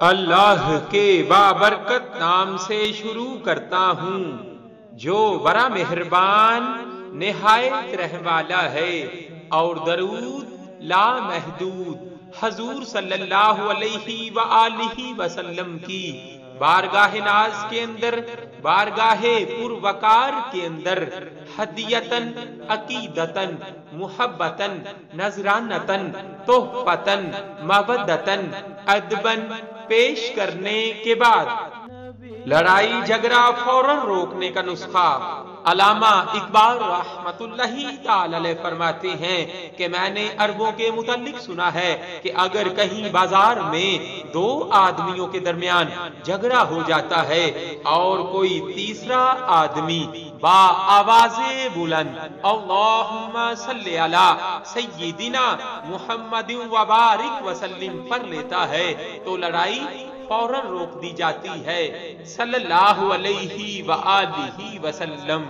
اللہ کے بابرکت نام سے شروع کرتا ہوں جو بڑا مہربان نہایت رحم والا ہے، اور درود لا محدود حضور صلی اللہ علیہ وآلہ وسلم کی بارگاہ ناز کے اندر، بارگاہ پروقار کے اندر ہدیتن، عقیدتن، محبتن، نذرانتن، تحفتن، مودتن، ادبن پیش کرنے کے بعد لڑائی جھگڑا فوراً روکنے کا نسخہ علامہ اقبال رحمت اللہ تعالی علیہ فرماتے ہیں کہ میں نے عربوں کے متعلق سنا ہے کہ اگر کہیں بازار میں دو آدمیوں کے درمیان جھگڑا ہو جاتا ہے اور کوئی تیسرا آدمی با آواز بلند اللہم صلی علی سیدنا محمد وبارک وسلم پر لیتا ہے تو لڑائی فوراً روک دی جاتی ہے۔ صلی اللہ علیہ وآلہ وسلم۔